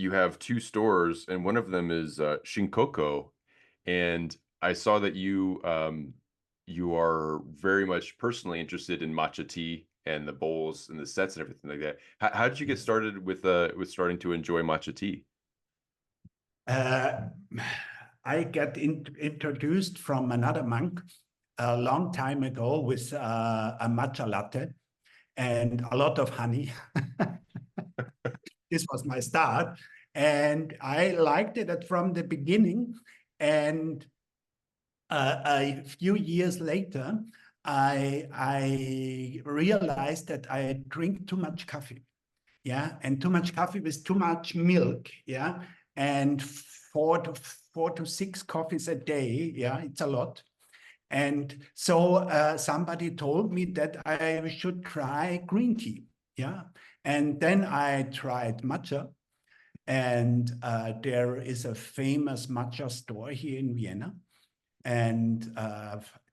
you have two stores, and one of them is Shinkō, and I saw that you are very much personally interested in matcha tea and the bowls and the sets and everything like that. How did you get started with starting to enjoy matcha tea? Uh, I got introduced from another monk a long time ago with a matcha latte and a lot of honey. This was my start, and I liked it from the beginning. And a few years later, I realized that I drink too much coffee. Yeah, and too much coffee with too much milk. Yeah, and four to six coffees a day. Yeah, it's a lot. And so somebody told me that I should try green tea. Yeah, and then I tried matcha, and there is a famous matcha store here in Vienna. And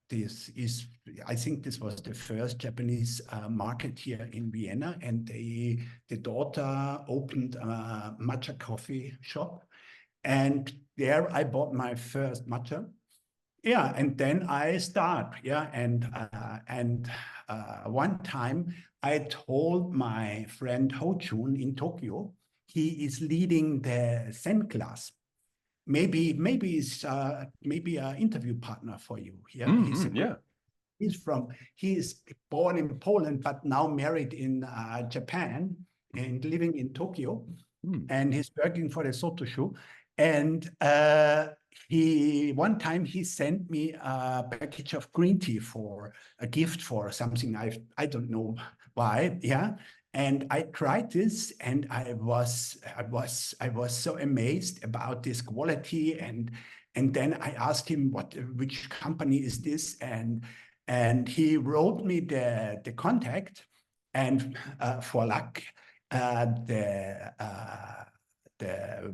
this is, I think this was the first Japanese market here in Vienna. And the daughter opened a matcha coffee shop. And there I bought my first matcha. Yeah, and then I start. Yeah, and one time I told my friend Ho Chun in Tokyo, he is leading the Zen class. Maybe maybe an interview partner for you. Yeah, Yeah. He's born in Poland but now married in Japan and living in Tokyo, and he's working for the Soto. And one time he sent me a package of green tea for a gift for something I don't know why. Yeah, and I tried this, and I was so amazed about this quality. And then I asked him which company is this, and he wrote me the contact, and for luck, the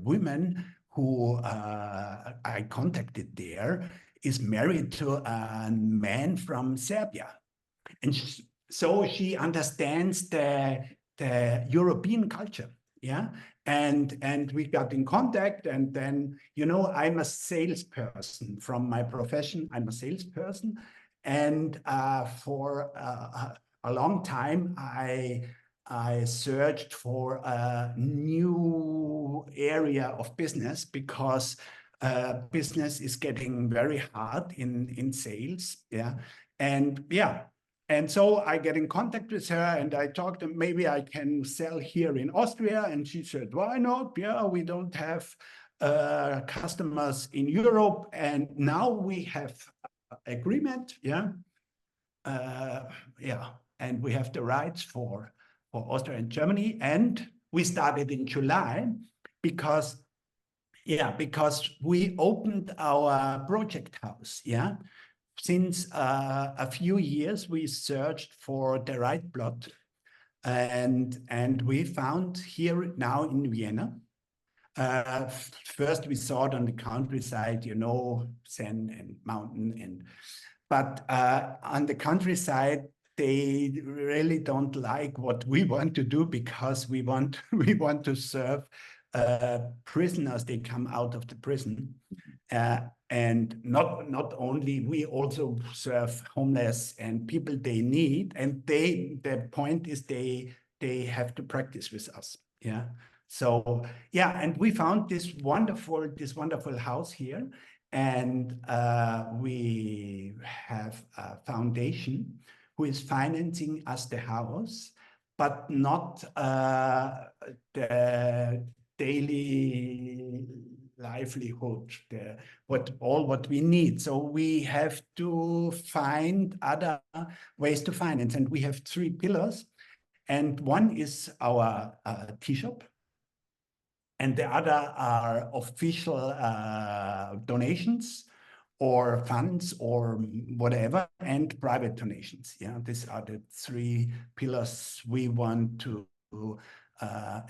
women who I contacted there is married to a man from Serbia, and so she understands the European culture. Yeah, and we got in contact, and then I'm a salesperson from my profession. I'm a salesperson, and for a long time I searched for a new area of business because business is getting very hard in sales. Yeah, and yeah. And so I get in contact with her, and I talked to maybe I can sell here in Austria. And she said, why not? Yeah, we don't have customers in Europe. And now we have agreement. Yeah. Yeah. And we have the rights for Austria and Germany. And we started in July because we opened our project house. Yeah. Since a few years, we searched for the right plot, and we found here now in Vienna. First, we saw it on the countryside, Zen and mountain, but on the countryside, they really don't like what we want to do because we want to serve prisoners. They come out of the prison. And not only, we also serve homeless and people they need, and the point is they have to practice with us. Yeah. So yeah, and we found this wonderful house here, and we have a foundation who is financing us the house, but not the daily livelihood, what we need. So we have to find other ways to finance, and we have three pillars, and one is our tea shop, and the other are official donations or funds or whatever, and private donations. Yeah, these are the three pillars we want to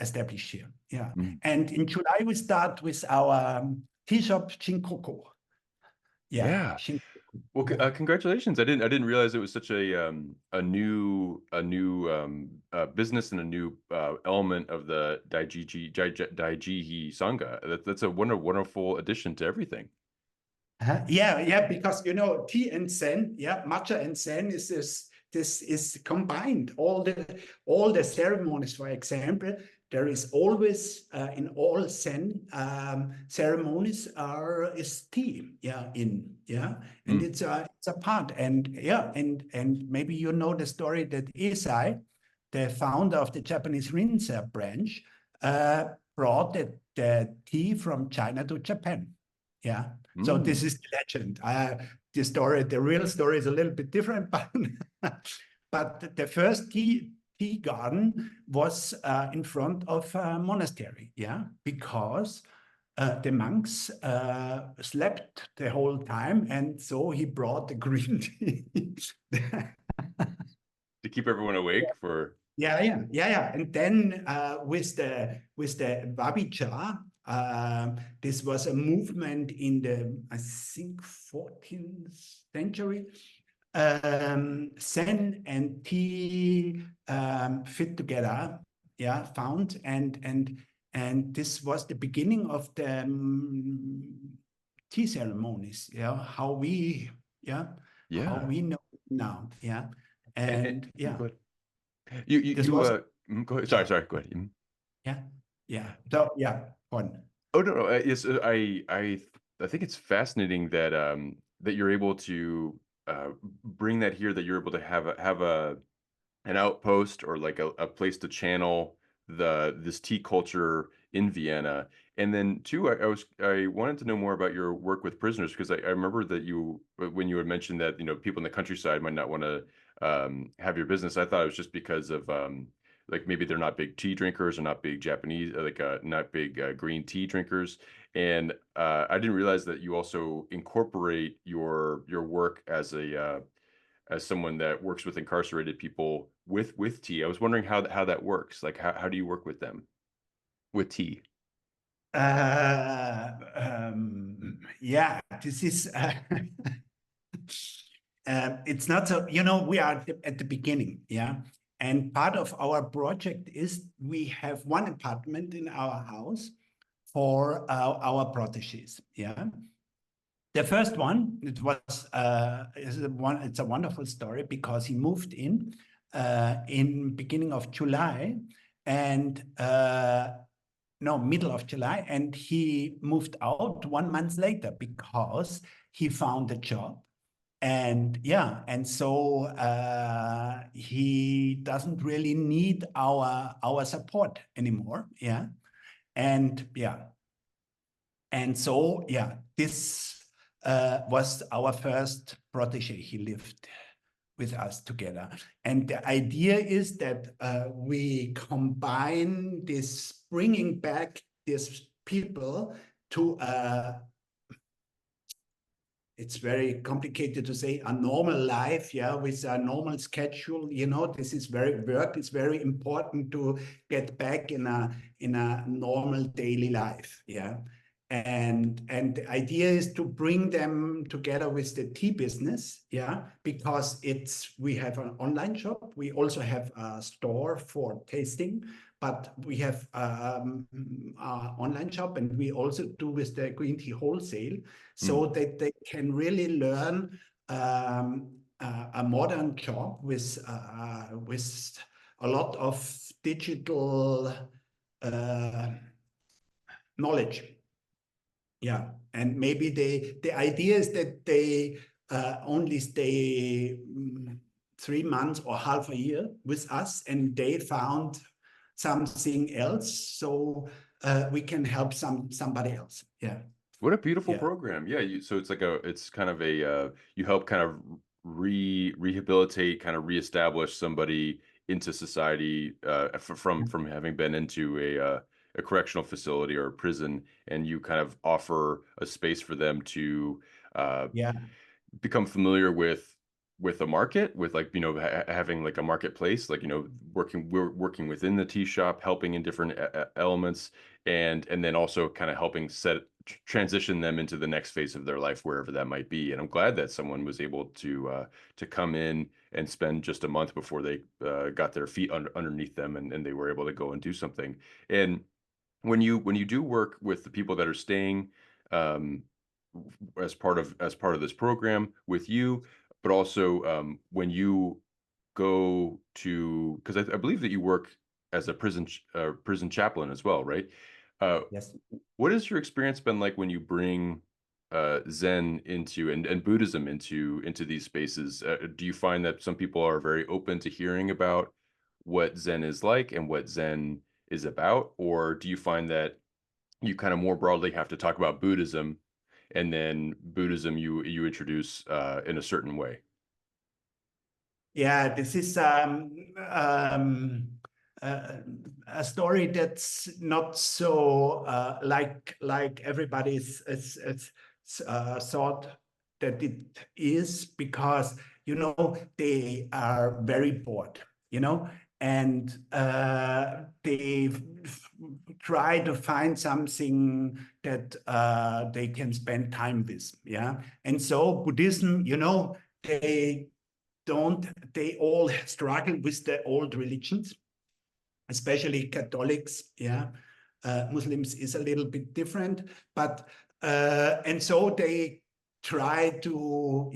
establish here. Yeah. And in July we start with our tea shop Shinkō. Yeah. Yeah. Shinkō. Well, Yeah. congratulations. I didn't realize it was such a new business and a new element of the Daijihi Sangha. That's a wonderful addition to everything. Yeah, yeah, because tea and Zen, yeah, matcha and Zen is this is combined. All the ceremonies, for example, there is always in all Zen ceremonies is tea, yeah, and Mm. it's a part, and yeah, and maybe you know the story that Isai, the founder of the Japanese Rinser branch, brought the tea from China to Japan. Yeah. So this Mm. is the legend. The real story is a little bit different, but the first tea garden was in front of a monastery, yeah, because the monks slept the whole time, and so he brought the green tea. To keep everyone awake for. Yeah. And then with the Vabija, this was a movement in the, I think, 14th century. Zen and tea fit together, yeah, found and this was the beginning of the tea ceremonies, yeah, yeah, how Yeah. we know now, yeah, and yeah, Go ahead. this was Go ahead. yeah, Sorry. Go ahead. yeah, yeah. So yeah, one. Oh no. Yes, I think it's fascinating that that you're able to bring that here. That you're able to have a an outpost or like a place to channel this tea culture in Vienna. And then two, I wanted to know more about your work with prisoners because I remember that when you had mentioned that people in the countryside might not want to have your business. I thought it was just because of like maybe they're not big tea drinkers or not big Japanese like not big green tea drinkers. And I didn't realize that you also incorporate your work as someone that works with incarcerated people with tea. I was wondering how that works. Like how do you work with them with tea? Yeah, this is it's not so, we are at the beginning, yeah. And part of our project is we have one apartment in our house for our proteges, yeah. The first one, it's a wonderful story because he moved in beginning of July and no, middle of July, and he moved out 1 month later because he found a job. And yeah, and so he doesn't really need our support anymore. Yeah. And yeah, and so, yeah, this was our first protege. He lived with us together. And the idea is that we combine this, bringing back these people to it's very complicated to say a normal life, yeah, with a normal schedule. This is work is very important to get back in a normal daily life, yeah. And the idea is to bring them together with the tea business, yeah, because we have an online shop. We also have a store for tasting, but we have online shop, and we also do with the green tea wholesale, Mm. so that they can really learn a modern job with a lot of digital uh, knowledge. Yeah, and maybe the idea is that they only stay 3 months or half a year with us, and they found something else, so we can help somebody else. Yeah, What a beautiful yeah, program. Yeah, so it's kind of you help kind of rehabilitate, kind of reestablish somebody into society from having been into a correctional facility or a prison, and you kind of offer a space for them to uh, yeah, become familiar with a market, with like having like a marketplace, like we're working within the tea shop, helping in different elements, and then also kind of helping transition them into the next phase of their life, wherever that might be. And I'm glad that someone was able to come in and spend just a month before they got their feet underneath them, and they were able to go and do something. And when you do work with the people that are staying, um, as part of this program with you, but also when you go to, because I believe that you work as a prison chaplain as well, right? Yes. What has your experience been like when you bring Zen into and Buddhism into these spaces? Do you find that some people are very open to hearing about what Zen is like and what Zen is about, or do you find that you kind of more broadly have to talk about Buddhism, and then Buddhism you introduce in a certain way? Yeah, this is uh, a story that's not so like everybody is thought that it is, because they are very bored, and they try to find something that they can spend time with. Yeah, and so Buddhism, they they all struggle with the old religions, especially Catholics. Yeah, Muslims is a little bit different, but and so they try to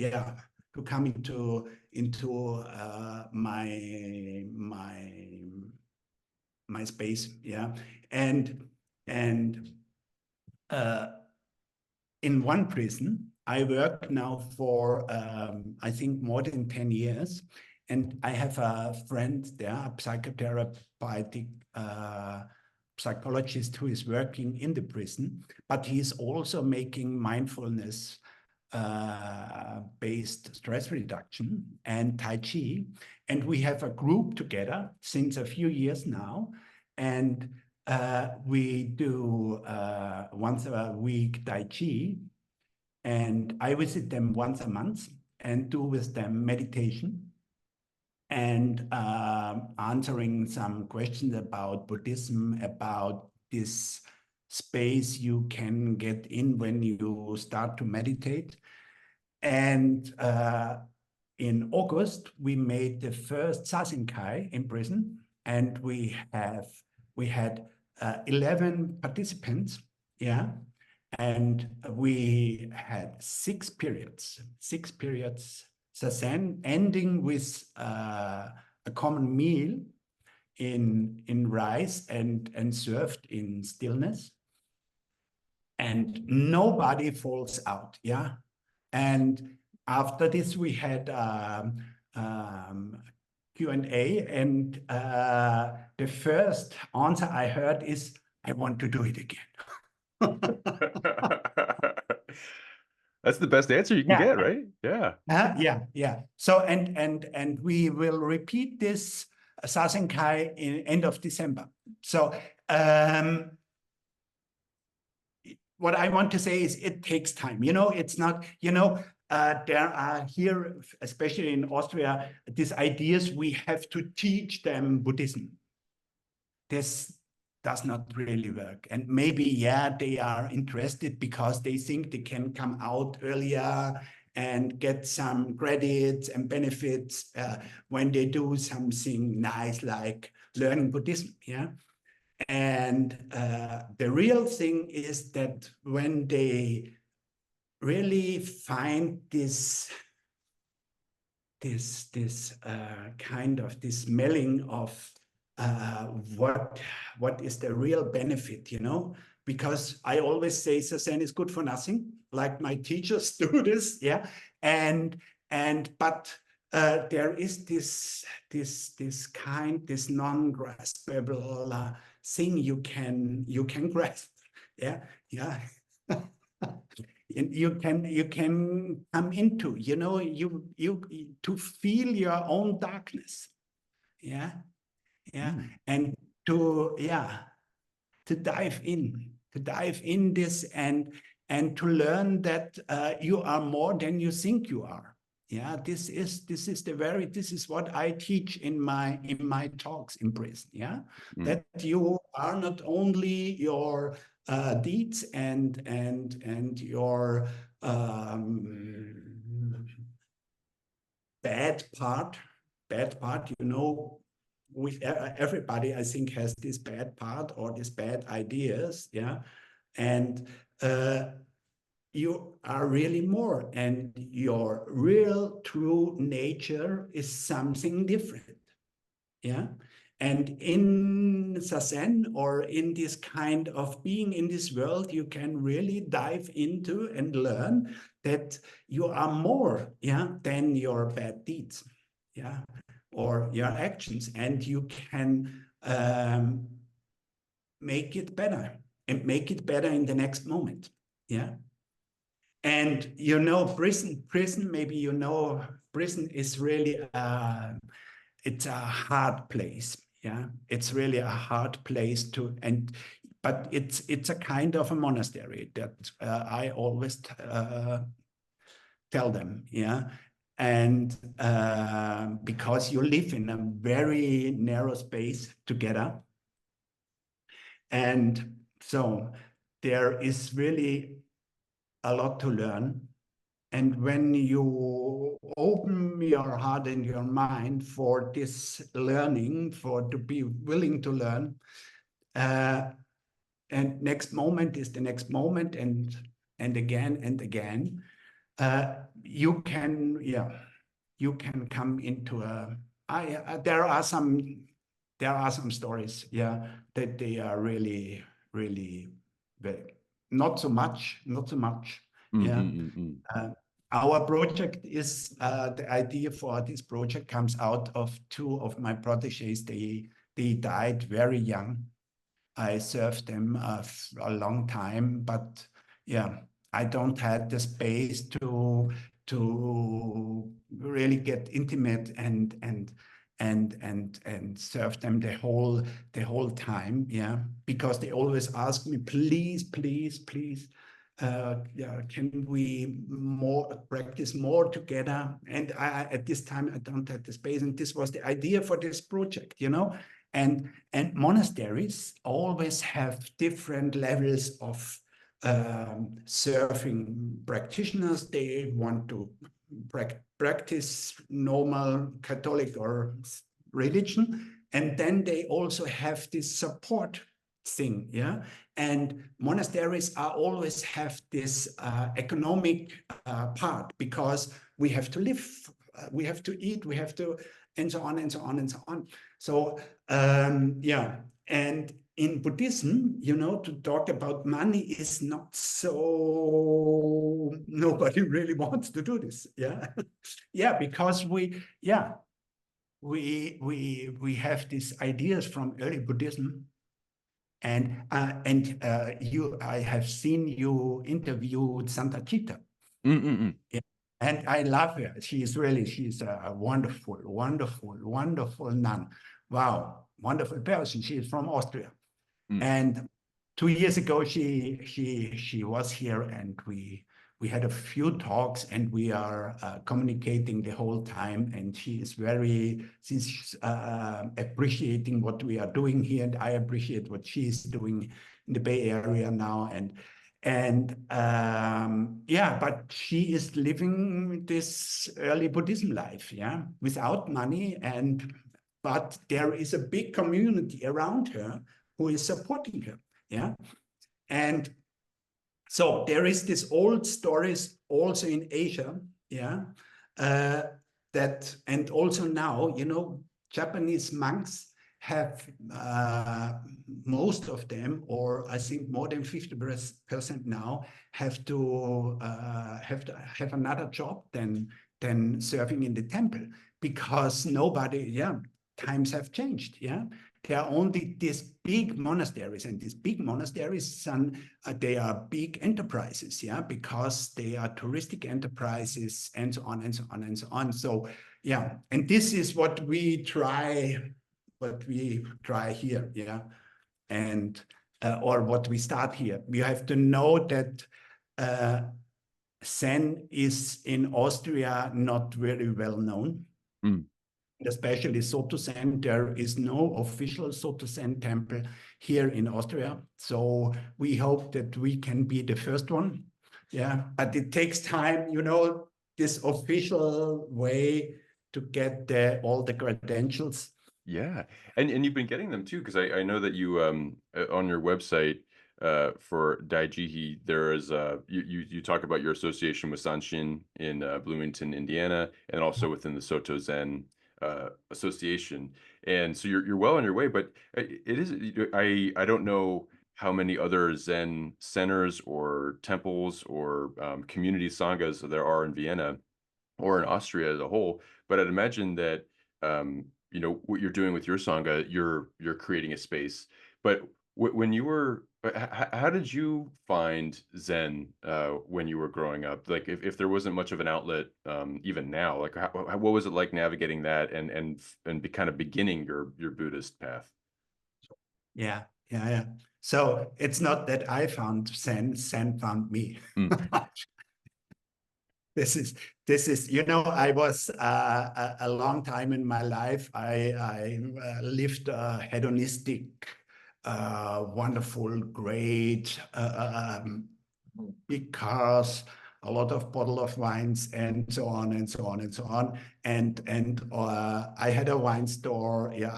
come into my space. Yeah, and and uh, in one prison. I work now for, I think, more than 10 years. And I have a friend there, a psychotherapeutic psychologist who is working in the prison, but he's also making mindfulness based stress reduction and Tai Chi. And we have a group together since a few years now. And we do once a week Tai Chi, and I visit them once a month and do with them meditation and answering some questions about Buddhism, about this space you can get in when you start to meditate. And in August, we made the first Sasenkai in prison, and we had 11 participants. Yeah, and we had 6 periods, zazen, ending with a common meal in rice and served in stillness, and nobody falls out. Yeah, and after this we had Q&A, and the first answer I heard is, "I want to do it again." That's the best answer you can Yeah. get, right? Yeah. Yeah. So and we will repeat this Sasenkai in end of December. So what I want to say is it takes time. It's not, there are here, especially in Austria, these ideas we have to teach them Buddhism. This does not really work. And maybe, they are interested because they think they can come out earlier and get some credits and benefits when they do something nice like learning Buddhism. Yeah. And the real thing is that when they really find this kind of this smelling of what is the real benefit, because I always say Zen is good for nothing, like my teachers do this. Yeah, but there is this non-graspable thing you can grasp. Yeah. And you can come into, you to feel your own darkness. Yeah. And to dive in this, and to learn that you are more than you think you are. Yeah, this is what I teach in my talks in prison. Yeah, that you are not only your deeds and your bad part. With everybody, I think, has this bad part or these bad ideas, yeah, and you are really more, and your real true nature is something different, yeah. And in Zazen, or in this kind of being in this world, you can really dive into and learn that you are more, yeah, than your bad deeds, yeah, or your actions, and you can make it better, and make it better in the next moment, yeah. And prison, maybe prison is really it's a hard place, yeah. It's really a hard place but it's a kind of a monastery that I always tell them, yeah. And because you live in a very narrow space together, and so there is really a lot to learn. And when you open your heart and your mind for this learning, to be willing to learn, and next moment is the next moment, and again and again, you can come into there are some stories, yeah, that they are really very, not so much, yeah. Our project is the idea for this project comes out of two of my proteges. They died very young. I served them a long time, but yeah, I don't have the space to really get intimate and serve them the whole time, yeah, because they always ask me, please, yeah, can we practice more together? And at this time I don't have the space, and this was the idea for this project, and monasteries always have different levels of serving practitioners. They want to practice normal Catholic or religion, and then they also have this support thing, yeah. And monasteries always have this economic part, because we have to live, we have to eat, we have to, and so on and so on and so on. So yeah, and in Buddhism, to talk about money is not so, nobody really wants to do this, yeah. Yeah, because we have these ideas from early Buddhism, and I have seen you interviewed Santa Chita. Yeah. And I love her. She's a wonderful nun. Wow, wonderful person. She is from Austria. And 2 years ago, she was here, and we had a few talks, and we are communicating the whole time. And she's appreciating what we are doing here, and I appreciate what she's doing in the Bay Area now. Yeah, but she is living this early Buddhism life, yeah, without money, but there is a big community around her who is supporting her, yeah. And so there is this old stories also in Asia, yeah, and also now, Japanese monks have most of them, or I think more than 50% now, have to have another job than serving in the temple, because times have changed, yeah. There are only these big monasteries, and these big monasteries, they are big enterprises, yeah, because they are touristic enterprises, and so on and so on and so on. So yeah, and this is what we try here, yeah, and or what we start here. We have to know that Zen is in Austria not very well known. especially Soto Zen. There is no official Soto Zen temple here in Austria. So we hope that we can be the first one. Yeah, but it takes time, you know, this official way to get all the credentials. Yeah, and you've been getting them too, because I know that you on your website for Daijihi there is you talk about your association with Sesshin in Bloomington, Indiana, and also within the Soto Zen association, and so you're well on your way. But it is I don't know how many other Zen centers or temples or community sanghas there are in Vienna or in Austria as a whole, but I'd imagine that you know what you're doing with your sangha, you're creating a space. But when you were, how did you find Zen when you were growing up? Like, if there wasn't much of an outlet, even now, like what was it like navigating that and be kind of beginning your Buddhist path? Yeah, yeah, yeah. So it's not that I found Zen, Zen found me. Mm. This is, you know, I was a long time in my life. I lived a hedonistic, wonderful, great, big cars, a lot of bottle of wines, and so on and so on and so on. And I had a wine store. Yeah,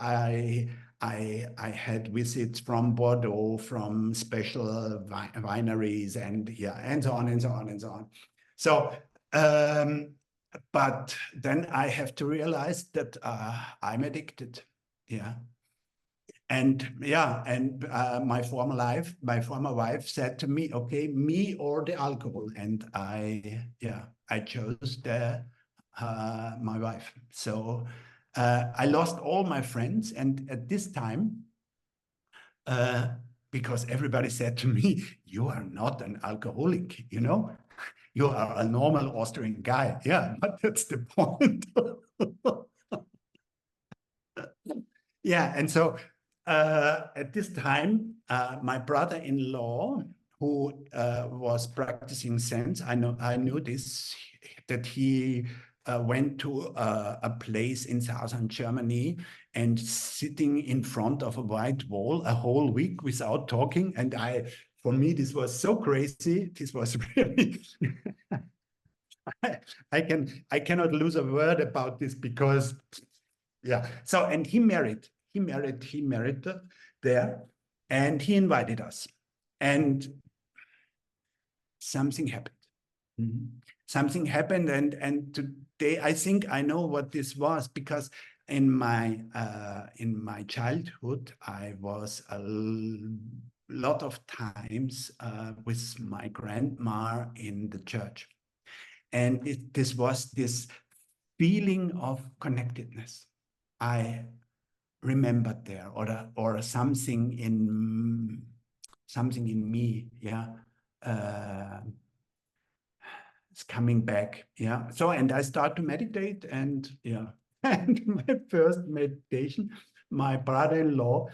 I had visits from Bordeaux, from special wineries, and yeah, and so on and so on and so on. So but then I have to realize that I'm addicted. Yeah. And yeah, and my former wife said to me, okay, me or the alcohol. And I chose my wife. So I lost all my friends. And at this time, uh, because everybody said to me, you are not an alcoholic, you know? You are a normal Austrian guy. Yeah, but that's the point. Yeah, and so at this time, my brother-in-law, who was practicing Zen, I knew this, that he went to a place in southern Germany and sitting in front of a white wall a whole week without talking. And for me, this was so crazy. This was really I cannot lose a word about this because yeah. So and he married there, and he invited us, and something happened. Something happened, and today I think I know what this was, because in my childhood I was a lot of times with my grandma in the church. And this was this feeling of connectedness I remembered there, or something in me, yeah, it's coming back, yeah. So and I start to meditate, and yeah, and my first meditation, my brother-in-law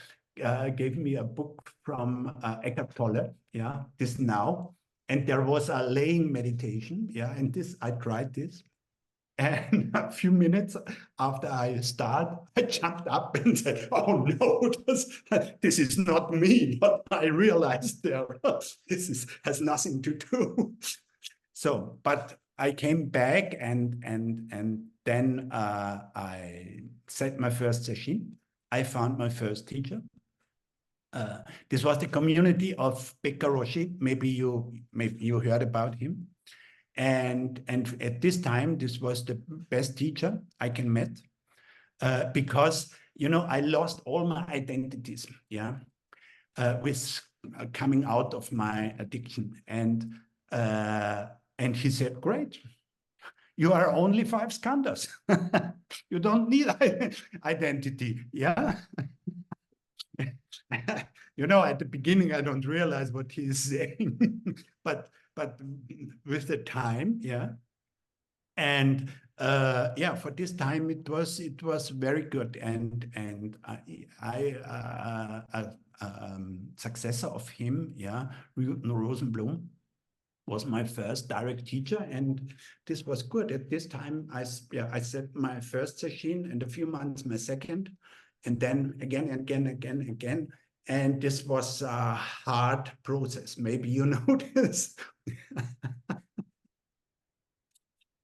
gave me a book from Eckhart Tolle, yeah, this now, and there was a laying meditation, yeah, and this I tried this. And a few minutes after I start, I jumped up and said, "Oh no, this is not me." But I realized this has nothing to do. So, but I came back, and then I set my first session. I found my first teacher. This was the community of Pekka Roshi. Maybe you heard about him. And at this time, this was the best teacher I can met, because you know I lost all my identities, yeah, with coming out of my addiction, and he said, "Great, you are only 5 skandhas. You don't need identity, yeah." You know, at the beginning, I don't realize what he is saying, but with the time, yeah. And yeah, for this time it was very good, and I successor of him, yeah, Rosenblum, was my first direct teacher, and this was good. At this time, I said my first session, and a few months my second, and then again, again. And this was a hard process. Maybe you notice.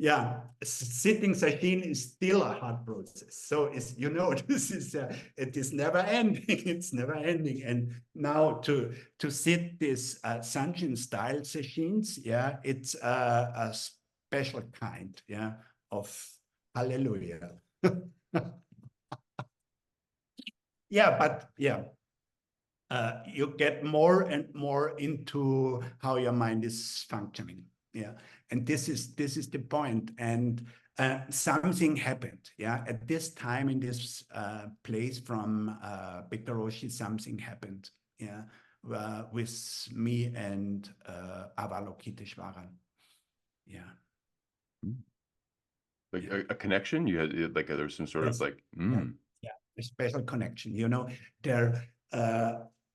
Yeah, sitting session is still a hard process. So it's, you know, this is it is never ending. It's never ending. And now to sit this Sanjin style sessions, yeah, it's a special kind, yeah, of hallelujah. Yeah, but yeah, you get more and more into how your mind is functioning. Yeah, and this is the point. And something happened. Yeah, at this time in this place from Victor Roshi, something happened. Yeah, with me and Avalokiteshvara. Yeah. Like Yeah. a connection? You had like there was some sort of Yes. like, Yeah. Yeah. A special connection. You know, there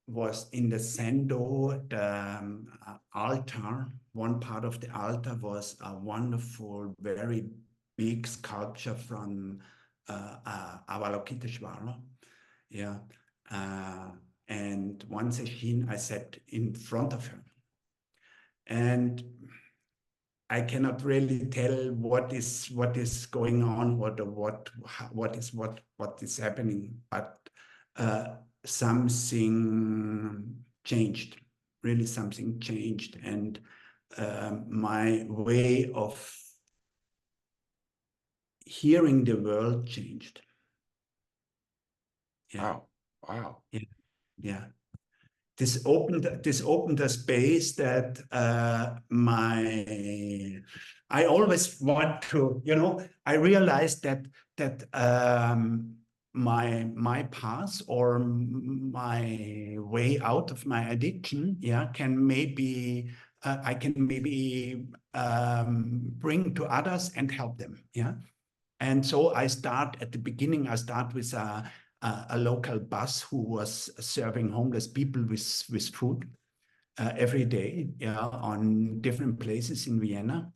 was in the Sendo, the altar. One part of the altar was a wonderful, very big sculpture from Avalokiteshvara. Yeah. And one session I sat in front of her. And I cannot really tell what is going on, what is happening, but something changed. Really, something changed, and my way of hearing the world changed. Yeah. wow, wow. Yeah. Yeah. This opened a space that I always want to, you know, I realized that my path or my way out of my addiction, yeah, can maybe I can maybe bring to others and help them, yeah. And so I start at the beginning. I start with a local bus who was serving homeless people with food every day, yeah, on different places in Vienna.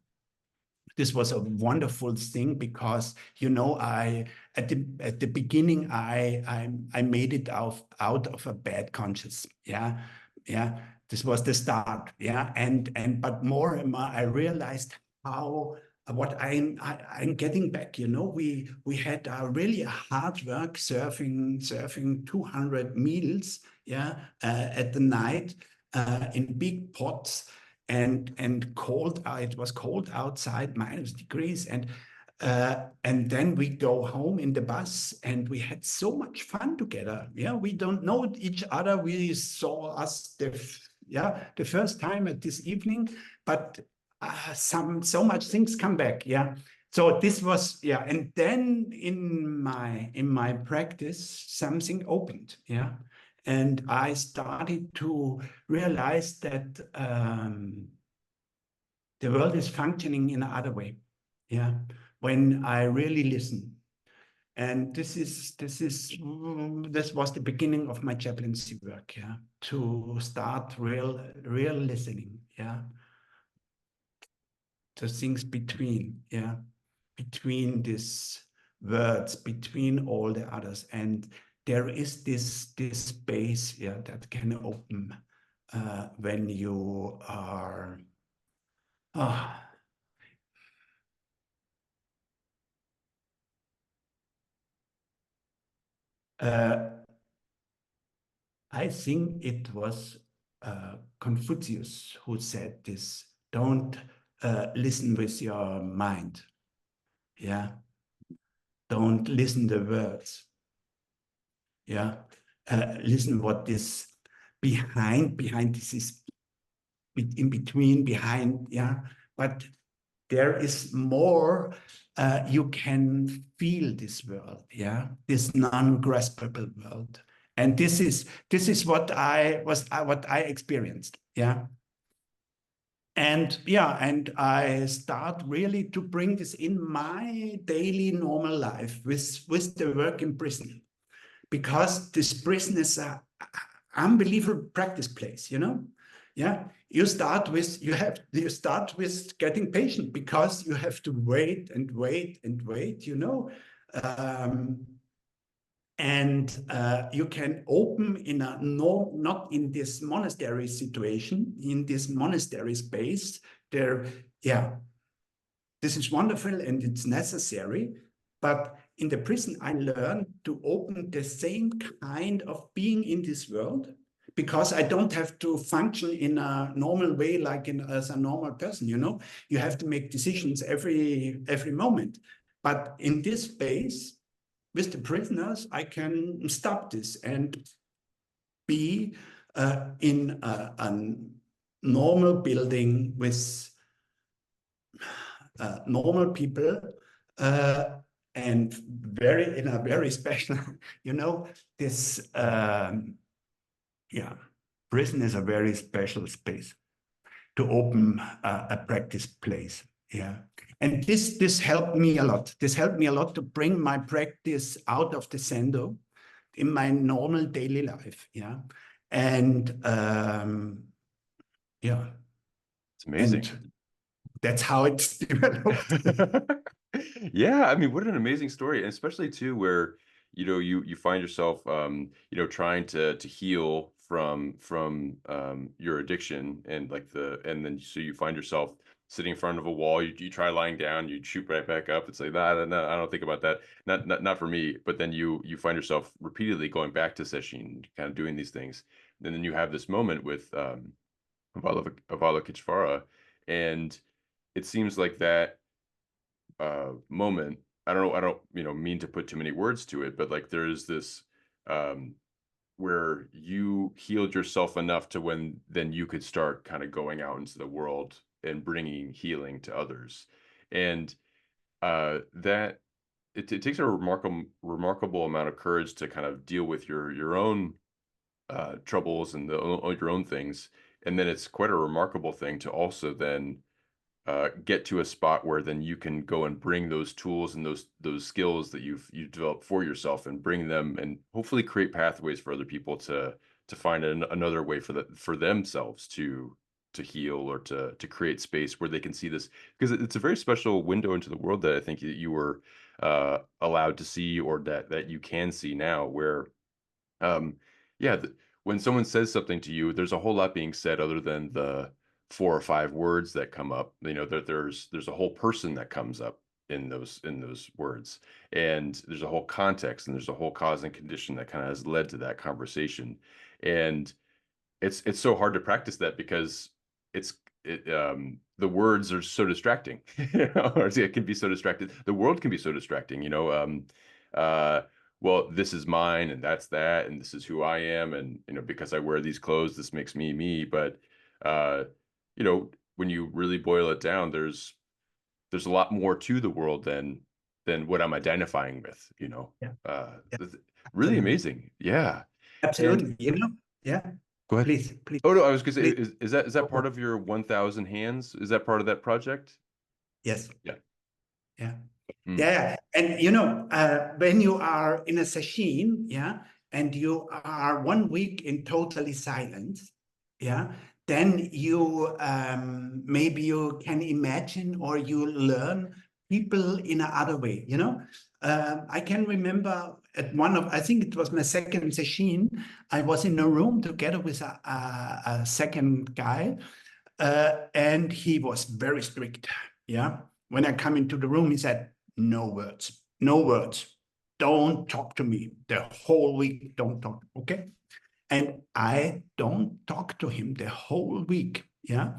This was a wonderful thing because, you know, at the beginning I made it out of a bad conscience, yeah, yeah. This was the start, yeah, and but more and more I realized how what I'm getting back. You know, we had really a hard work serving 200 meals, yeah, at the night in big pots, and cold. It was cold outside, -degrees, and then we go home in the bus, and we had so much fun together. Yeah, we don't know each other. We saw us the first time at this evening, but so much things come back. Yeah. So this was, yeah, and then in my practice something opened. Yeah. And I started to realize that the world is functioning in another way. Yeah, when I really listen. And this was the beginning of my chaplaincy work. Yeah, to start real listening. Yeah, to things between. Yeah, between these words, between all the others, and there is this space, yeah, that can open when you are. I think it was Confucius who said this: don't listen with your mind. Yeah. Don't listen the words. Yeah. Listen what is behind this is in between, behind. Yeah. But there is more. You can feel this world. Yeah. This non-graspable world. And this is what I experienced. Yeah. And yeah, and I start really to bring this in my daily normal life with the work in prison, because this prison is a unbelievable practice place, you know. Yeah, you start with getting patient, because you have to wait and wait and wait, you know. You can open in a not in this monastery situation, in this monastery space there. Yeah, this is wonderful and it's necessary, but in the prison I learned to open the same kind of being in this world, because I don't have to function in a normal way, like as a normal person, you know. You have to make decisions every moment, but in this space with the prisoners, I can stop this and be in a normal building with normal people, and in a very special, you know, this, yeah, prison is a very special space to open a practice place. Yeah. And this helped me a lot. This helped me a lot to bring my practice out of the Sendo in my normal daily life. Yeah. And yeah. It's amazing. And that's how it's developed. Yeah, I mean, what an amazing story, and especially too where you find yourself trying to heal from your addiction, and and then so you find yourself sitting in front of a wall. You try lying down, you shoot right back up. It's like, nah, no, I don't think about that. Not for me. But then you find yourself repeatedly going back to Sesshin, kind of doing these things, and then you have this moment with Avalokiteshvara, and it seems like that moment, I don't mean to put too many words to it, but like there is this um where you healed yourself enough to when then you could start kind of going out into the world and bringing healing to others. And that it takes a remarkable amount of courage to kind of deal with your own troubles and your own things. And then it's quite a remarkable thing to also then get to a spot where then you can go and bring those tools and those skills that you've developed for yourself, and bring them and hopefully create pathways for other people to find another way for themselves to heal, or to create space where they can see this, because it's a very special window into the world that I think that you were allowed to see, or that you can see now, where um, yeah, when someone says something to you, there's a whole lot being said other than the 4 or 5 words that come up. There's a whole person that comes up in those words, and there's a whole context, and there's a whole cause and condition that kind of has led to that conversation. And it's so hard to practice that, because the words are so distracting. Or it can be so distracted. The world can be so distracting. Uh, well, this is mine, and that's that, and this is who I am, and because I wear these clothes, this makes me me. But uh, when you really boil it down, there's a lot more to the world than what I'm identifying with. Yeah, Uh, yeah, Really absolutely. amazing. Yeah. And Absolutely. You know, yeah. go ahead. Please, please, Oh no, I was gonna say, please. is that part of your 1,000 hands? Is that part of that project? Yes. Yeah. Yeah. Mm. Yeah. And you know, when you are in a sesshin, yeah, and you are 1 week in totally silence, yeah, then you maybe you can imagine, or you learn people in another way, you know. I can remember at I think it was my second session, I was in a room together with a second guy, and he was very strict. Yeah. When I come into the room, he said, no words, no words. Don't talk to me the whole week. Don't talk. Okay. And I don't talk to him the whole week. Yeah.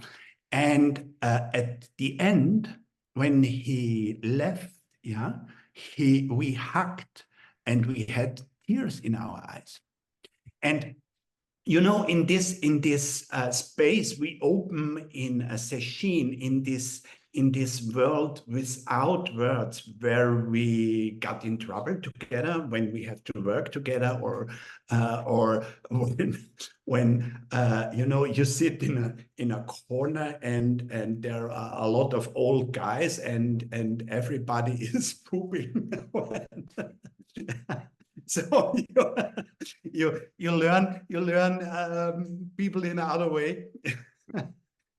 And at the end, when he left, yeah, we hugged and we had tears in our eyes. And you know, in this space we open in a sesshin, in this world without words, where we got in trouble together when we have to work together, or when you know, you sit in a corner, and there are a lot of old guys, and everybody is pooping. So you learn people in another way.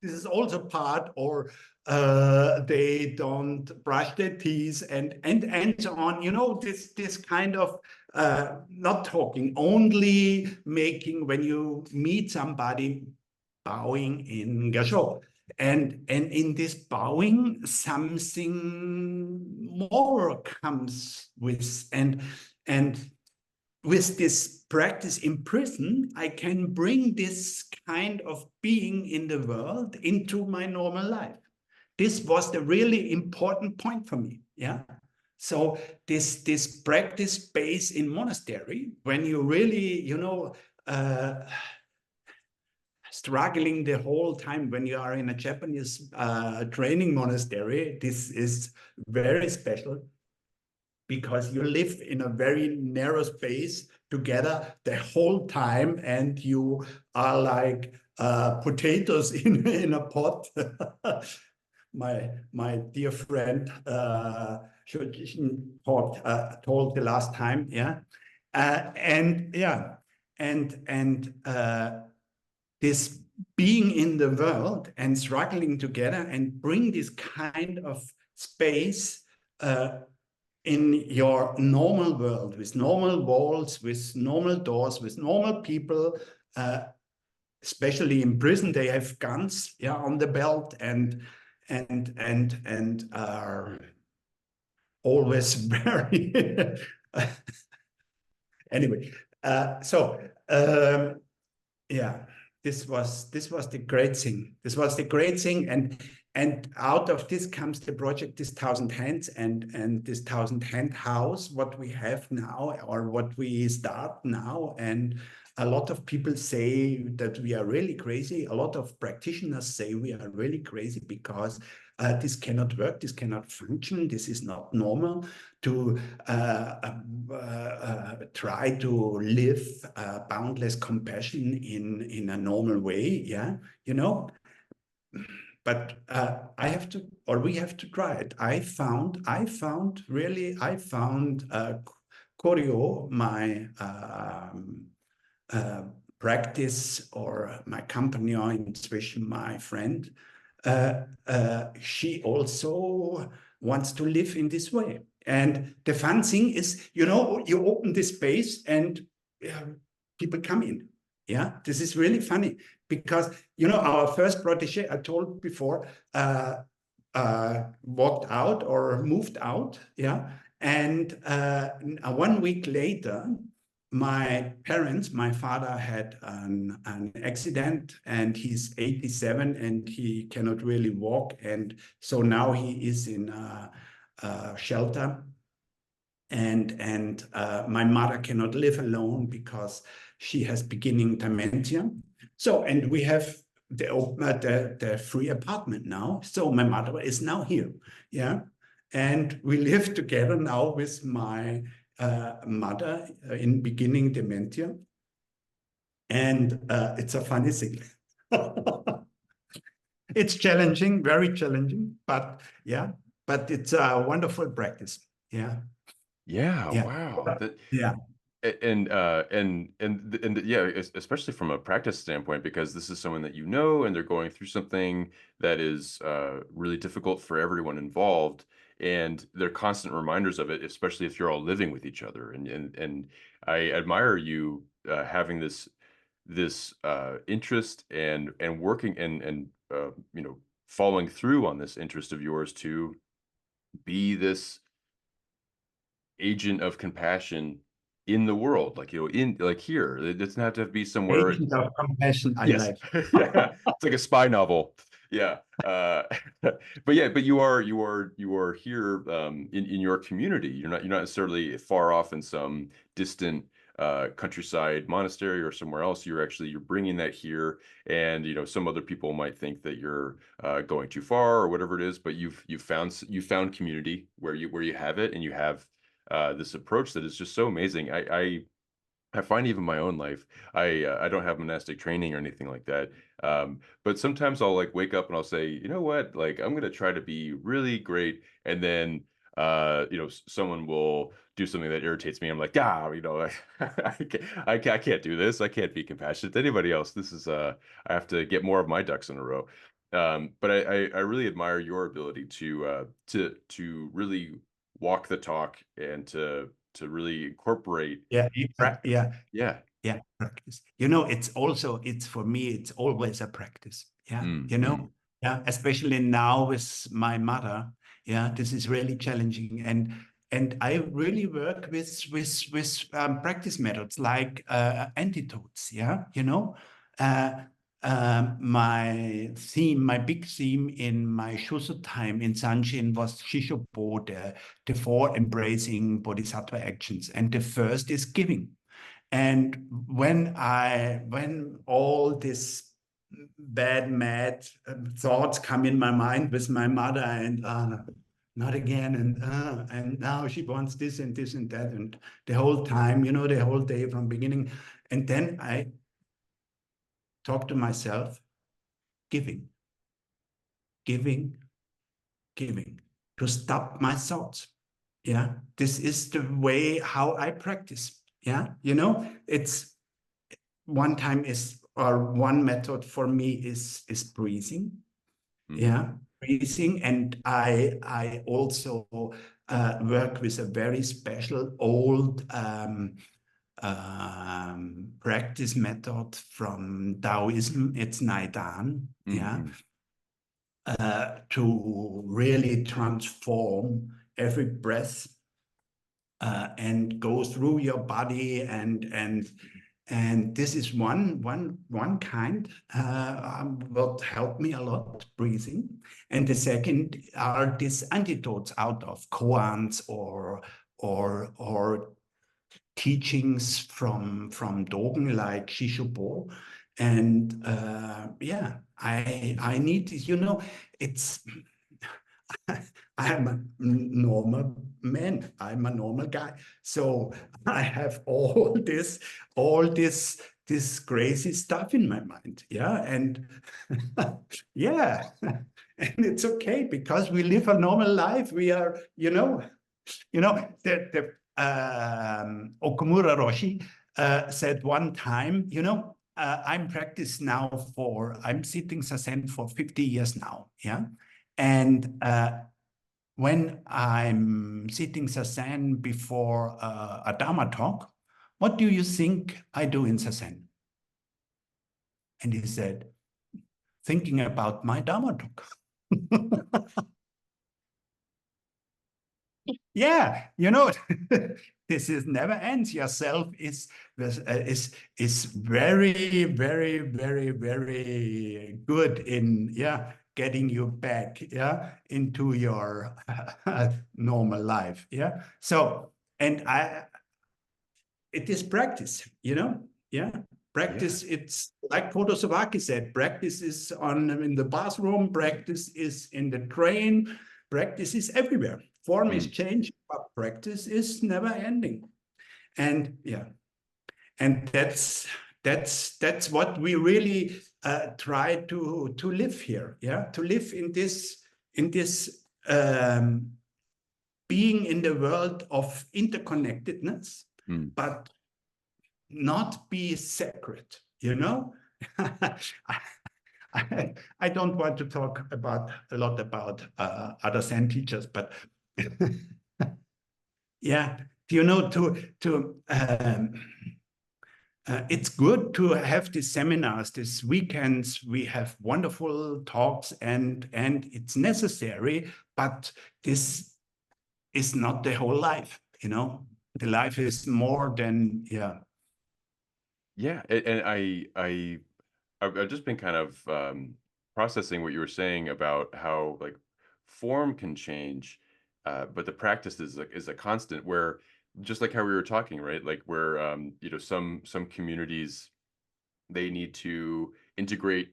this is also part, or they don't brush their teeth, and so on. You know, this kind of not talking, only making, when you meet somebody, bowing in gasho. And in this bowing, something more comes with, and with this practice in prison, I can bring this kind of being in the world into my normal life. This was the really important point for me. Yeah. So this practice base in monastery, when you really, you know, struggling the whole time when you are in a Japanese training monastery, this is very special, because you live in a very narrow space together the whole time, and you are like potatoes in a pot. My dear friend Sesshin told the last time, yeah, and yeah, and this being in the world and struggling together and bring this kind of space in your normal world, with normal walls, with normal doors, with normal people. Especially in prison, they have guns, yeah, on the belt, and are always very anyway. Yeah, this was the great thing. This was the great thing, and out of this comes the project, this Thousand Hands, and this Thousand Hand house, what we have now, or what we start now. And a lot of people say that we are really crazy. A lot of practitioners say we are really crazy, because this cannot work, this cannot function, this is not normal to try to live boundless compassion in a normal way. Yeah, you know. But I have to, or we have to try it. I found Koryo, my practice, or my companion in Swiss, my friend. She also wants to live in this way. And the fun thing is, you know, you open this space and people come in. Yeah, this is really funny, because, you know, our first protege, I told before, walked out or moved out. Yeah. And 1 week later, my parents, my father had an accident, and he's 87 and he cannot really walk. And so now he is in a shelter. And my mother cannot live alone, because she has beginning dementia. So, and we have the free apartment now. So my mother is now here. Yeah. And we live together now with my mother in beginning dementia. And it's a funny thing. It's challenging, very challenging, but yeah, but it's a wonderful practice. Yeah. Yeah, Yeah. wow. That Yeah. and yeah, especially from a practice standpoint, because this is someone that you know, and they're going through something that is really difficult for everyone involved, and they're constant reminders of it, especially if you're all living with each other. And I admire you having this interest and working and you know, following through on this interest of yours to be this agent of compassion in the world, like, you know, in like here. It doesn't have to be somewhere. Agent of compassion, I Yes. like. Yeah. It's like a spy novel. Yeah. But yeah, but you are here in your community. You're not necessarily far off in some distant countryside monastery or somewhere else. You're bringing that here. And you know, some other people might think that you're going too far or whatever it is, but you found community where you have it, and you have this approach that is just so amazing. I find even my own life, I don't have monastic training or anything like that. But sometimes I'll like wake up and I'll say, you know what, like I'm gonna try to be really great, and then you know, someone will do something that irritates me. I'm like, you know, I can't do this. I can't be compassionate to anybody else. This is I have to get more of my ducks in a row. But I really admire your ability to really walk the talk and to really incorporate Yeah, practice. yeah, Yeah. yeah, practice. You know, it's also, it's for me, it's always a practice. Yeah, Mm, you mm, know, yeah, especially now with my mother. Yeah, this is really challenging, and I really work with practice methods like antidotes. Yeah, you know, uh, my big theme in my Shuso time in Sanshin was Shishopo, the four embracing bodhisattva actions, and the first is giving. And when all this bad, mad thoughts come in my mind with my mother, and not again, and now she wants this and this and that, and the whole time, you know, the whole day from beginning, and then I talk to myself, giving, giving, giving, to stop my thoughts. Yeah, this is the way how I practice. Yeah, you know, it's one time is, or one method for me is breathing. mm, Yeah, breathing. And I also work with a very special old practice method from Taoism. It's Naidan. mm, Yeah, mm, to really transform every breath and go through your body, and this is one kind what helped me a lot, breathing. And the second are these antidotes out of koans or teachings from Dogen like Shishopo. And yeah, I need this, you know, it's I'm a normal man. I'm a normal guy. So I have all this crazy stuff in my mind. Yeah. And yeah. And it's okay because we live a normal life. We are, the Okumura Roshi said one time, I'm sitting Zazen for 50 years now. Yeah. And when I'm sitting Zazen before a Dharma talk, what do you think I do in Zazen? And he said, thinking about my Dharma talk. Yeah, this is never ends. Yourself is very, very, very, very good in getting you back into your normal life. Yeah. So, and it is practice, yeah. yeah. Practice, it's like Potosawaki said, practice is in the bathroom, practice is in the train, practice is everywhere. Form is Mm, changing, but practice is never ending. And yeah, and that's what we really try to live here, yeah, to live in this being in the world of interconnectedness, mm. but not be separate, you know? I don't want to talk a lot about other Zen teachers, but yeah, it's good to have these seminars, these weekends. We have wonderful talks, and it's necessary, but this is not the whole life, The life is more than, yeah. Yeah, and I've just been kind of processing what you were saying about how like form can change, but the practice is a constant. Where just like how we were talking, right? Like where some communities they need to integrate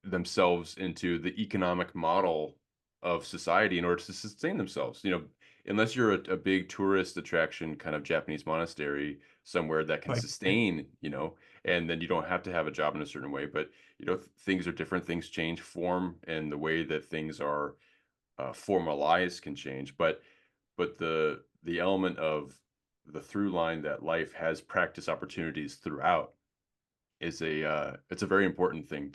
themselves into the economic model of society in order to sustain themselves. Unless you're a big tourist attraction kind of Japanese monastery somewhere that can Right. sustain, and then you don't have to have a job in a certain way. But things are different, things change, form and the way that things are formalized can change. But the element of the through line that life has practice opportunities throughout is it's a very important thing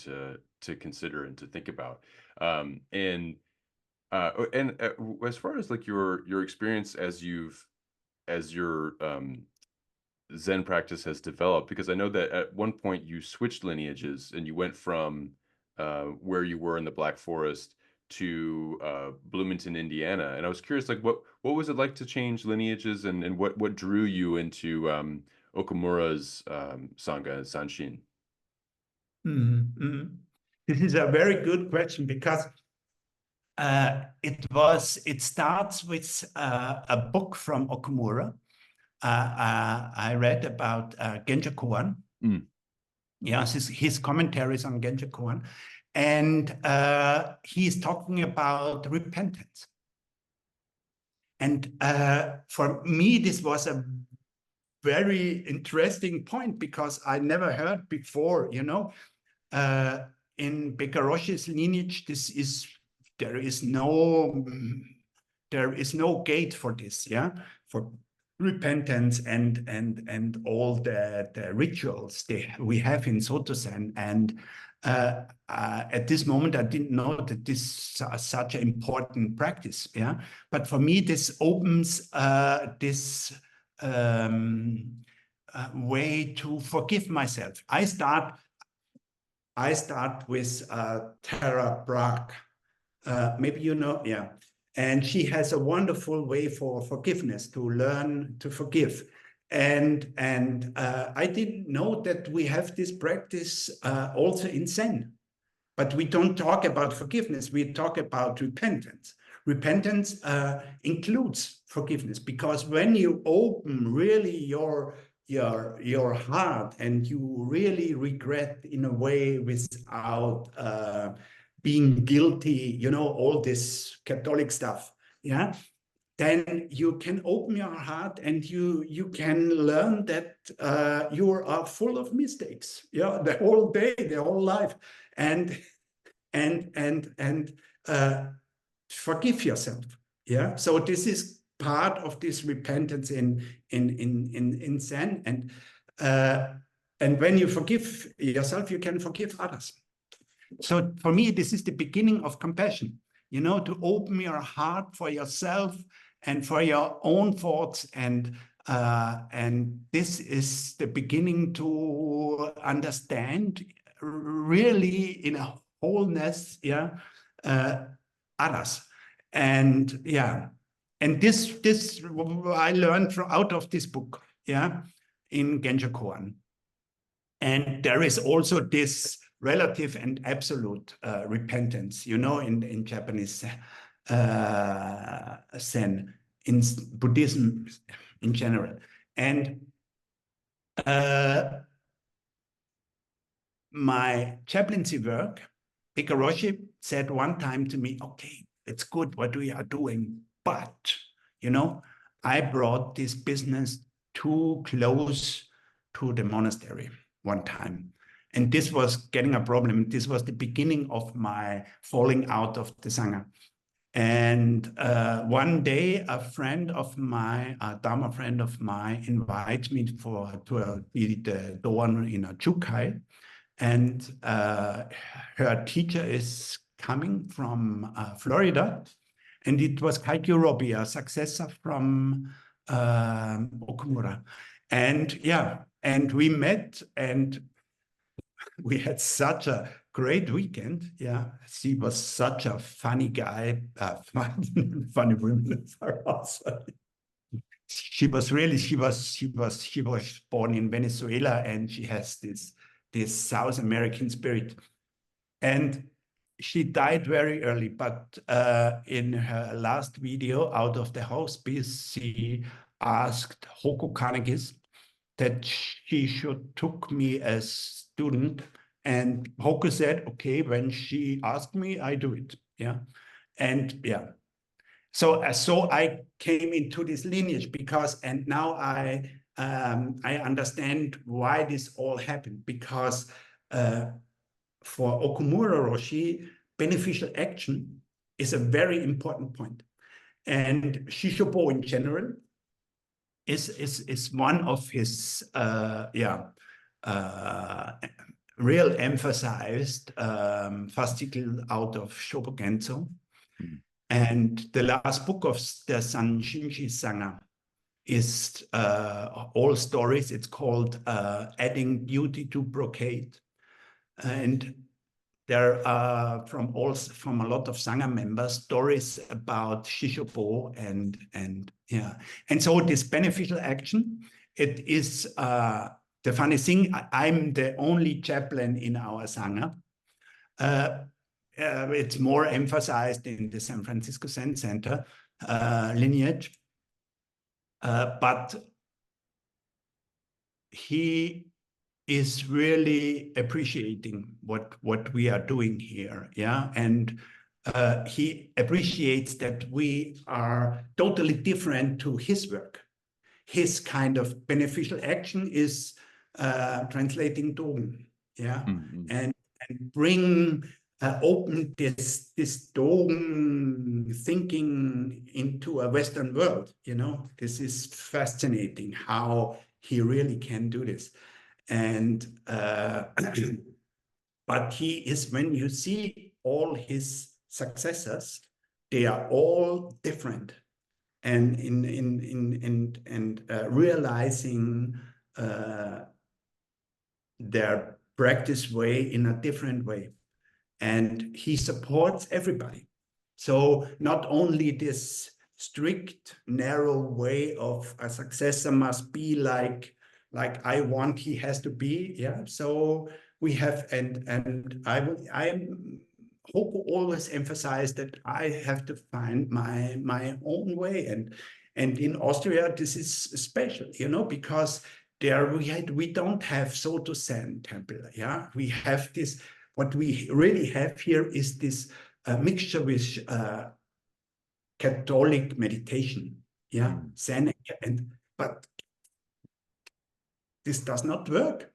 to consider and to think about. And as far as like your experience as your Zen practice has developed, because I know that at one point you switched lineages and you went from where you were in the Black Forest to Bloomington, Indiana, and I was curious, like what was it like to change lineages, and what drew you into Okumura's Sangha and Sesshin? This is a very good question, because it starts with a book from Okumura. I read about Genja Koan. Mm. Yes, his commentaries on Genja Koan, and he's talking about repentance. And for me, this was a very interesting point, because I never heard before, you know, in Bekaroshi's lineage, there is no gate for this, yeah, for repentance and all the rituals we have in Soto Zen. And at this moment, I didn't know that this is such an important practice, yeah. But for me, this opens this way to forgive myself. I start with Tara Brach. Maybe you know, yeah. And she has a wonderful way for forgiveness, to learn to forgive. And I didn't know that we have this practice also in Zen. But we don't talk about forgiveness, we talk about repentance. Repentance includes forgiveness, because when you open really your heart and you really regret in a way without being guilty, you know, all this Catholic stuff, yeah, then you can open your heart and you can learn that you are full of mistakes, yeah, the whole day, the whole life, and forgive yourself, yeah. So this is part of this repentance in Zen, and when you forgive yourself, you can forgive others. So for me, this is the beginning of compassion, you know, to open your heart for yourself and for your own thoughts, and this is the beginning to understand really in a wholeness, yeah, others. And yeah, and this I learned out of this book, yeah, in Genja Koan. And there is also this relative and absolute repentance, you know, in Japanese Zen, in Buddhism in general. And my chaplaincy work, Hikaroshi said one time to me, okay, it's good what we are doing, but, you know, I brought this business too close to the monastery one time. And this was getting a problem. This was the beginning of my falling out of the Sangha. And one day, a friend of mine, a Dharma friend of mine, invited me to be the Doan in a Chukai. And her teacher is coming from Florida. And it was Kaikyu Robi, a successor from Okumura. And yeah, and we met, and we had such a great weekend. Yeah, she was such a funny guy, funny woman for us. She was born in Venezuela, and she has this South American spirit. And she died very early, but in her last video out of the hospice, she asked Hoku Kanegis that she should took me as student. And Hoku said, okay, when she asked me, I do it. Yeah. And yeah. So I came into this lineage because, and now I understand why this all happened, because for Okumura Roshi, beneficial action is a very important point. And Shishobo in general is one of his real emphasized fascicle out of Shobogenzo. Mm. And the last book of the Sanshinji Sangha is all stories. It's called Adding Beauty to Brocade. And there are from a lot of Sangha members stories about Shishopo and yeah. And so this beneficial action, it is the funny thing, I'm the only chaplain in our Sangha. It's more emphasized in the San Francisco Zen Center lineage. But he is really appreciating what we are doing here, yeah, and he appreciates that we are totally different to his work. His kind of beneficial action is translating Dogen, yeah, Mm-hmm. and bring open this Dogen thinking into a Western world. You know, this is fascinating how he really can do this. And but he is, when you see all his successors, they are all different, and realizing their practice way in a different way, and he supports everybody. So not only this strict, narrow way of a successor must be like I want he has to be, yeah. So we have, and I hope always emphasize that I have to find my own way, and in Austria this is special, you know, because there we don't have Soto Zen temple, yeah. We have this, what we really have here is this mixture with Catholic meditation, yeah, Mm. Zen, and but this does not work.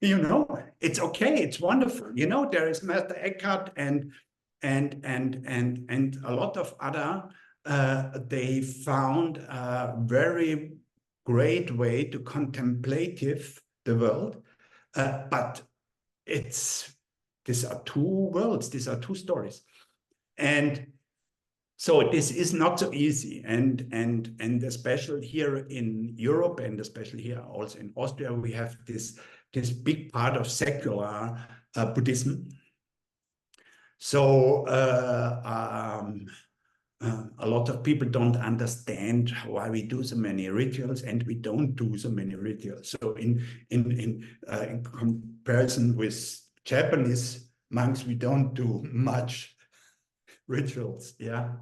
You know, it's okay, it's wonderful. You know, there is Master Eckhart and a lot of other. They found a very great way to contemplative the world, but it's these are two worlds, these are two stories, and so this is not so easy, and especially here in Europe, and especially here also in Austria, we have this big part of secular Buddhism. So a lot of people don't understand why we do so many rituals, and we don't do so many rituals. So in comparison with Japanese monks, we don't do much rituals. Yeah.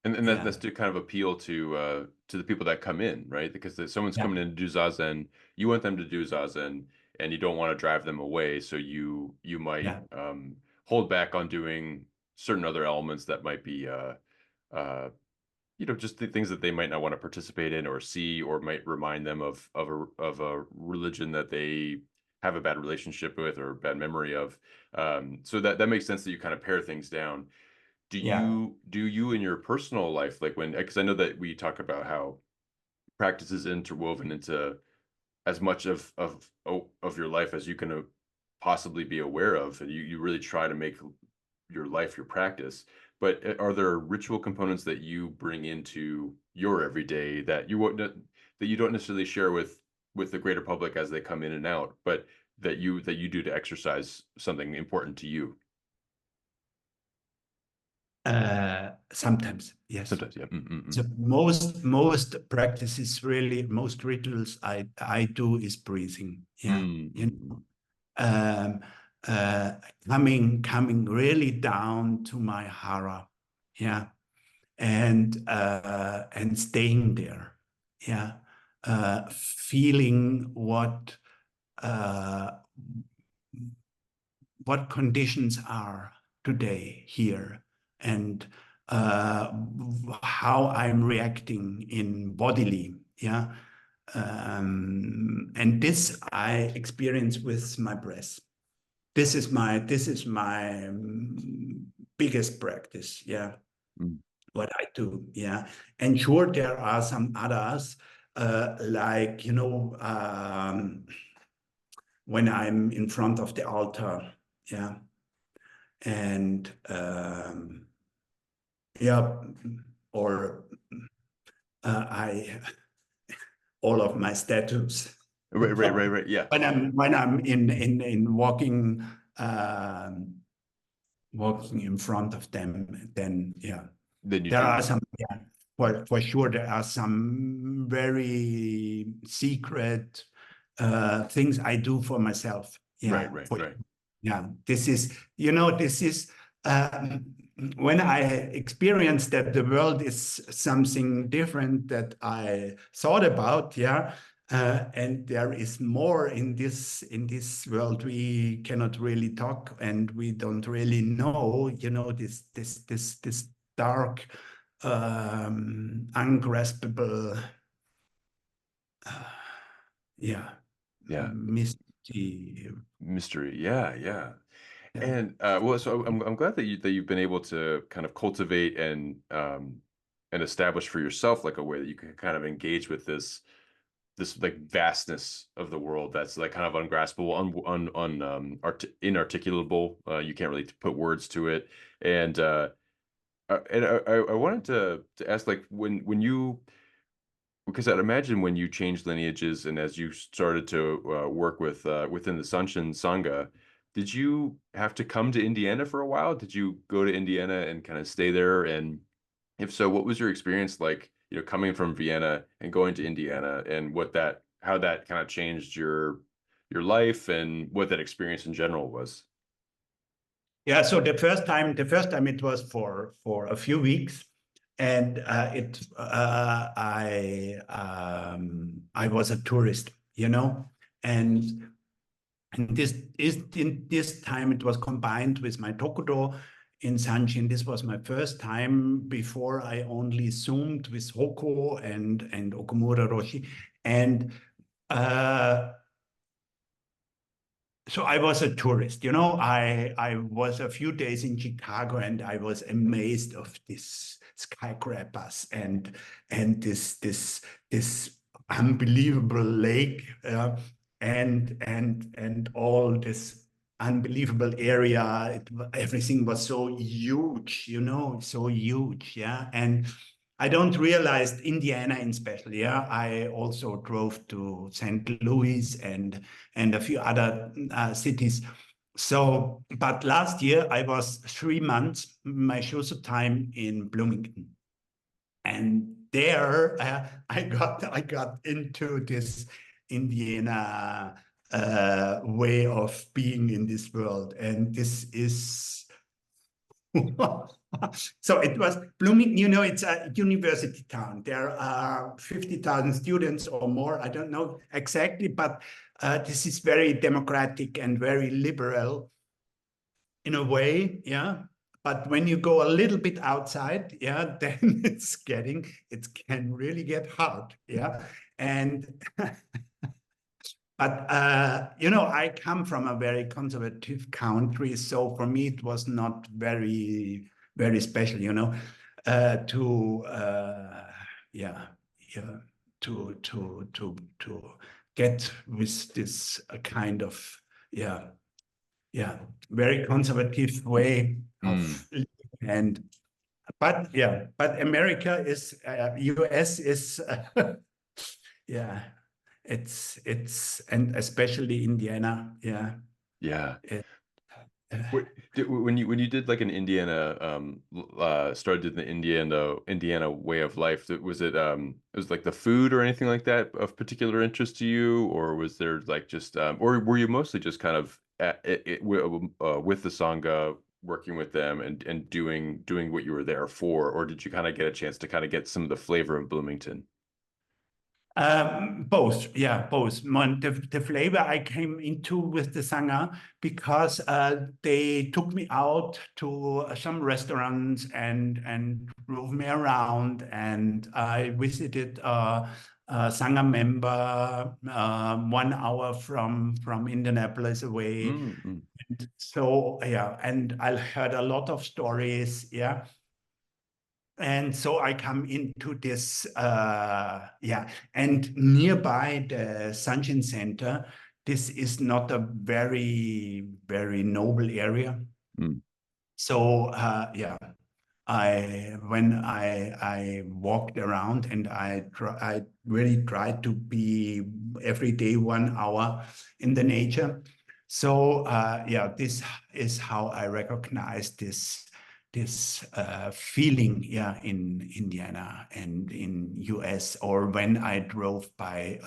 And Yeah. that's to kind of appeal to the people that come in, right? Because if someone's Yeah. coming in to do zazen, you want them to do zazen, and you don't want to drive them away, so you might Yeah. hold back on doing certain other elements that might be just the things that they might not want to participate in or see, or might remind them of a religion that they have a bad relationship with or bad memory of. So that makes sense that you kind of pare things down. Yeah. Do you in your personal life, like because I know that we talk about how practice is interwoven into as much of your life as you can possibly be aware of, and you really try to make your life your practice. But are there ritual components that you bring into your everyday that you don't necessarily share with the greater public as they come in and out, but that you do to exercise something important to you? Sometimes, yes. Sometimes, yeah. Mm-mm-mm. So most practices, really, most rituals I do is breathing. Yeah, you Mm-mm. know, um, uh, coming really down to my hara. Yeah, and staying there. Yeah, feeling uh, what conditions are today here, and how I'm reacting in bodily, yeah. And this I experience with my breath. This is my biggest practice, yeah. Mm. What I do, yeah. And sure, there are some others, like when I'm in front of the altar. Yeah. And yeah, or I all of my statues. Right. Yeah. When I'm in walking walking in front of them, then yeah, Then you there do. are some, yeah, for sure there are some very secret things I do for myself. Yeah, Right. yeah. This is, this is um, when I experienced that the world is something different that I thought about. Yeah. And there is more in this world we cannot really talk, and we don't really know. This dark, ungraspable, yeah, Yeah. mystery. Mystery. Yeah. Yeah. And well, so I'm glad that you've been able to kind of cultivate and establish for yourself like a way that you can kind of engage with this like vastness of the world that's like kind of ungraspable, inarticulable. You can't really put words to it. And I wanted to ask, like, when you, because I'd imagine when you changed lineages and as you started to work with within the Sesshin Sangha, did you have to come to Indiana for a while? Did you go to Indiana and kind of stay there? And if so, what was your experience like, coming from Vienna and going to Indiana, and how that kind of changed your life and what that experience in general was? Yeah, so the first time it was for a few weeks, and I was a tourist, and in this time it was combined with my Tokudo in Sanshin. This was my first time. Before I only zoomed with Hoko and Okumura Roshi, and uh, so I was a tourist, I was a few days in Chicago, and I was amazed of these skyscrapers and this unbelievable lake, and all this unbelievable area. Everything was so huge, so huge, yeah. And I don't realize Indiana in special. Yeah, I also drove to St. Louis and a few other cities. So, but last year I was 3 months, my Shōhaku time in Bloomington, and there I got into this Indiana way of being in this world, and this is so it was Blooming, it's a university town. There are 50,000 students or more. I don't know exactly, but this is very democratic and very liberal in a way, yeah. But when you go a little bit outside, yeah, then it can really get hard, yeah. And but I come from a very conservative country, so for me it was not very, very special, to yeah, yeah, to get with this kind of, yeah, yeah, very conservative way Mm, of living. And but America is, US is, yeah, and especially Indiana, yeah. yeah. It, uh, Wait, when you did like an Indiana started the Indiana way of life, was it was like the food or anything like that of particular interest to you, or was there like just or were you mostly just kind of with the Sangha, working with them and doing what you were there for, or did you kind of get a chance to kind of get some of the flavor of Bloomington? Both, yeah, both. The flavor I came into with the Sangha, because they took me out to some restaurants and drove me around, and I visited a Sangha member 1 hour from Indianapolis away. Mm. So yeah, and I heard a lot of stories, yeah. And so I come into this, yeah, and nearby the Sangha Center, this is not a very, very noble area. Mm. So yeah, when I walked around, and I really tried to be every day 1 hour in the nature. So yeah, this is how I recognize this feeling, yeah, in Indiana and in US, or when I drove by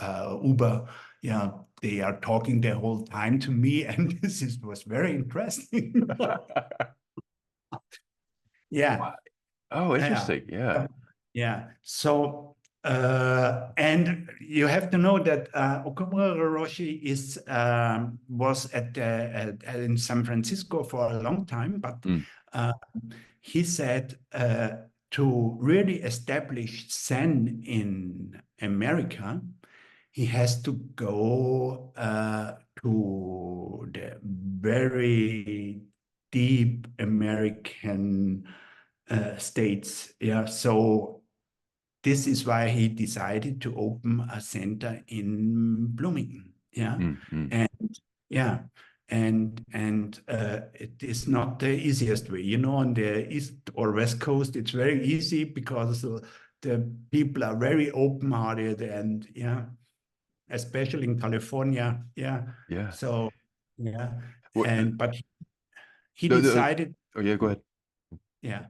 Uber, yeah, they are talking the whole time to me, and was very interesting. Yeah. Wow. Oh, Yeah. interesting. Yeah. Yeah. So, and you have to know that Okumura Roshi was in San Francisco for a long time, but Mm. uh, he said to really establish Zen in America, he has to go to the very deep American states. Yeah, so this is why he decided to open a center in Bloomington. Yeah, Mm. Mm. and yeah, and it is not the easiest way. You know, on the east or west coast, it's very easy because the people are very open-hearted, and yeah, especially in California. Yeah, Yeah. so yeah, What, and but he the, decided. oh yeah, go ahead. Yeah.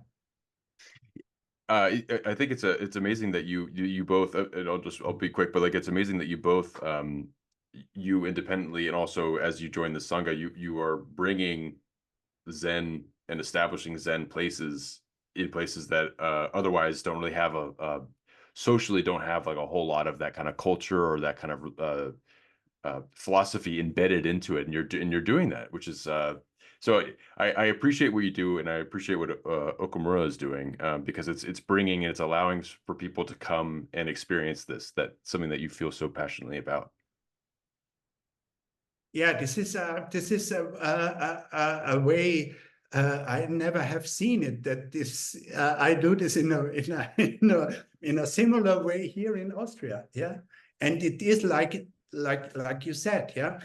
I think it's amazing that you both, and I'll be quick, but like it's amazing that you both you independently, and also as you join the Sangha, you are bringing Zen and establishing Zen places in places that otherwise don't really have socially don't have like a whole lot of that kind of culture or that kind of philosophy embedded into it, and you're doing that, which is so I appreciate what you do, and I appreciate what Okumura is doing, because it's bringing and it's allowing for people to come and experience that's something that you feel so passionately about. Yeah, this is a way I never have seen it. That this I do this in a similar way here in Austria. Yeah, and it is like you said. Yeah,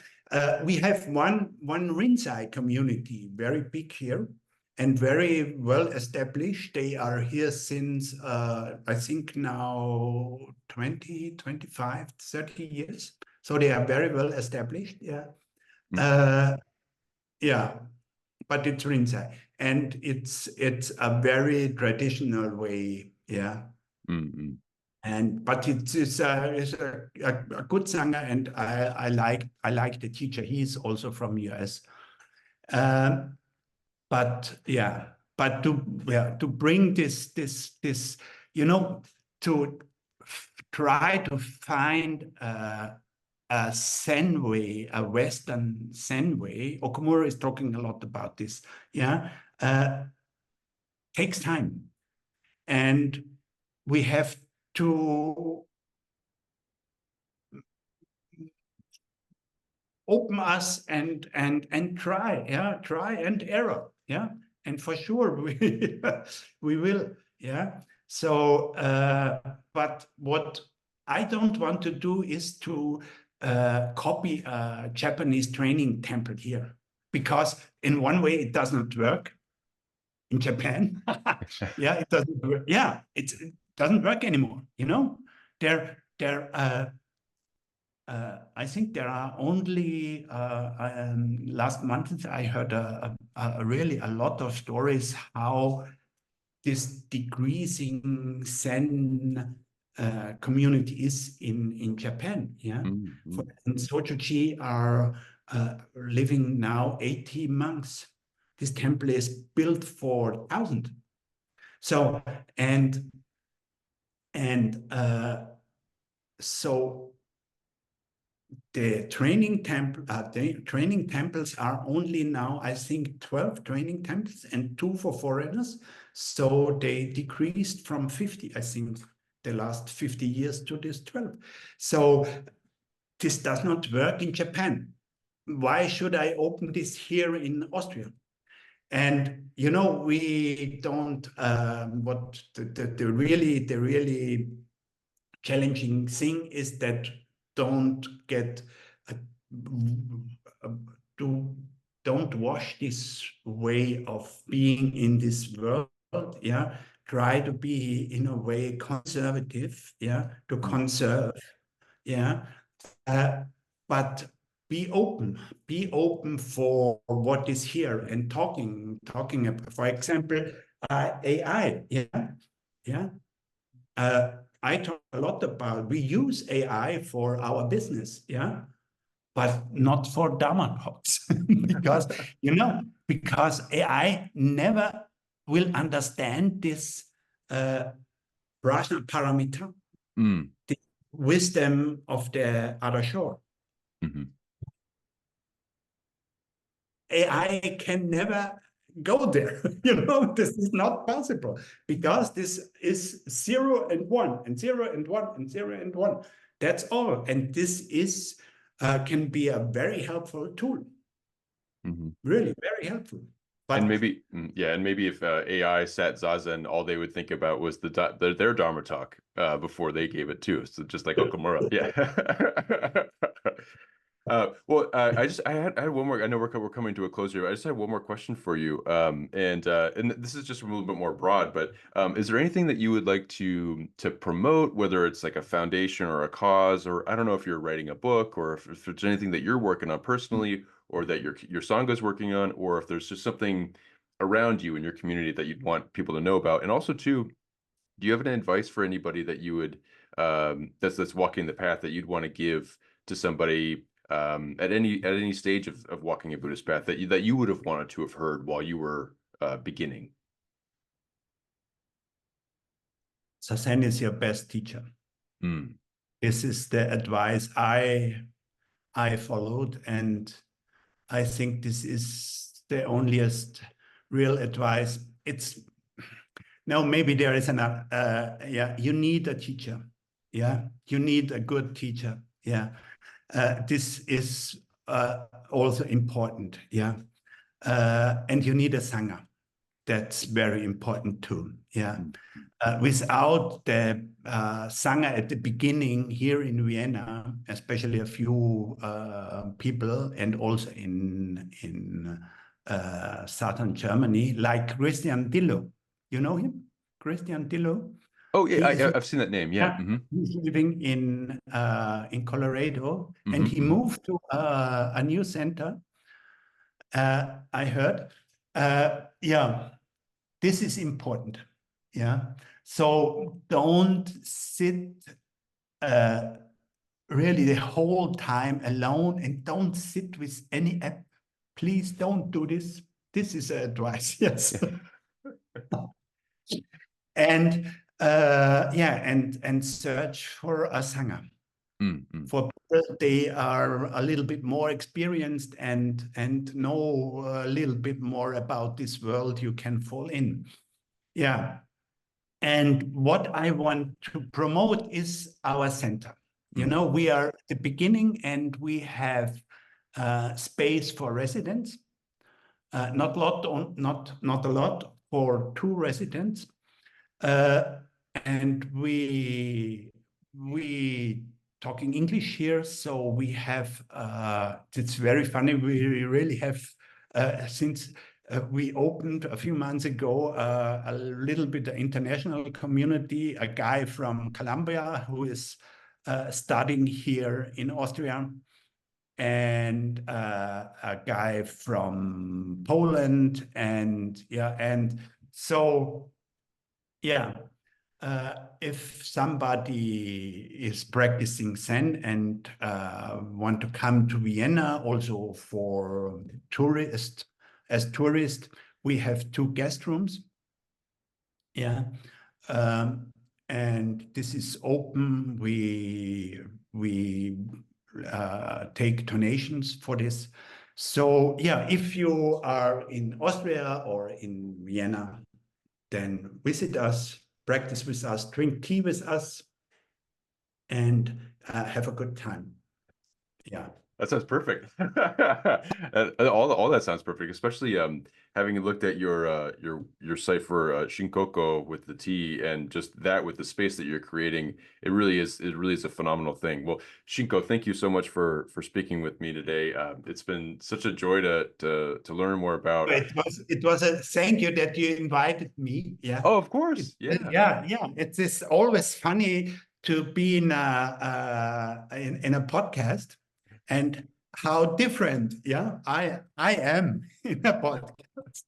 we have one Rinzai community, very big here, and very well established. They are here since I think now 20, 25, 30 years. So they are very well established. Yeah. Mm. Uh, yeah, but it's Rinzai, and it's a very traditional way. Yeah. Mm. And but it's a good Sangha, and I like the teacher. He's also from US. Um, but yeah, but to bring this you know, to try to find a Zen way, a Western Zen way. Okumura is talking a lot about this. Yeah, takes time, and we have to open us and try. Yeah, try and error. Yeah, and for sure we will. Yeah. So, but what I don't want to do is to copy a Japanese training temple here, because in one way it does not work in Japan. Yeah, it doesn't work. Yeah, it doesn't work anymore. You know, there I think there are only last month I heard really a lot of stories how this decreasing Zen community is in Japan. Yeah, Mm. and Sojoji are living now 80 monks. This temple is built for 1,000. So and so the training temples are only now, I think, 12 training temples and 2 for foreigners. So they decreased from 50, I think, the last 50 years to this 12. So this does not work in Japan. Why should I open this here in Austria? And you know, we don't. What the really challenging thing is that don't get a don't wash this way of being in this world. Yeah, try to be in a way conservative. Yeah, to conserve. Yeah, but be open for what is here and talking about, for example, AI. Yeah. I talk a lot about, we use AI for our business, yeah, but not for Dharma talks. Because, because AI never will understand this prajna paramita, the wisdom of the other shore. AI can never go there. This is not possible, because this is 0 and 1 and 0 and 1 and 0 and 1. That's all. And this is can be a very helpful tool. Really very helpful. But and maybe, and maybe if AI sat Zazen, all they would think about was their Dharma talk before they gave it to us. So just like Okumura. Yeah. I had one more. I know we're coming to a close here. I just had one more question for you. And this is just a little bit more broad, but is there anything that you would like to promote, whether it's like a foundation or a cause, or I don't know if you're writing a book, or if there's anything that you're working on personally, or that your Sangha is working on, or if there's just something around you in your community that you'd want people to know about. And also too, do you have any advice for anybody that you would that's walking the path that you'd want to give to somebody at any stage of walking a Buddhist path that you would have wanted to have heard while you were beginning? Zen is your best teacher. This is the advice I followed, and I think this is the onlyest real advice. Maybe there is you need a teacher. Yeah, you need a good teacher. Yeah, this is also important. Yeah, and you need a Sangha. That's very important too. Yeah, without the Sangha at the beginning here in Vienna, especially a few people, and also in southern Germany, like Christian Dillo. You know him, Christian Dillo? Oh yeah, I've seen that name. Yeah. He's living in Colorado, and he moved to a new center. I heard. Yeah, this is important. Yeah, so don't sit really the whole time alone, and don't sit with any app. Please don't do this. This is advice. Yes. And and search for a Sangha. For people, they are a little bit more experienced and know a little bit more about this world you can fall in. Yeah. And what I want to promote is our center. We are at the beginning, and we have space for residents. Not a lot for 2 residents. And we talking English here, so we have it's very funny. We really have since we opened a few months ago a little bit international community. A guy from Colombia who is studying here in Austria, and a guy from Poland, and so if somebody is practicing Zen and want to come to Vienna also for tourists, we have 2 guest rooms. Yeah. And this is open. We take donations for this. So if you are in Austria or in Vienna, then visit us, practice with us, drink tea with us, and have a good time. Yeah. That sounds perfect. All that sounds perfect, especially having looked at your site for Shinkōko with the tea and just that with the space that you're creating. It really is a phenomenal thing. Well, Shinko, thank you so much for speaking with me today. It's been such a joy to learn more about. It was a thank you that you invited me. Yeah. Oh, of course. Yeah. Yeah. It is always funny to be in a podcast, and how different, yeah, I am in a podcast.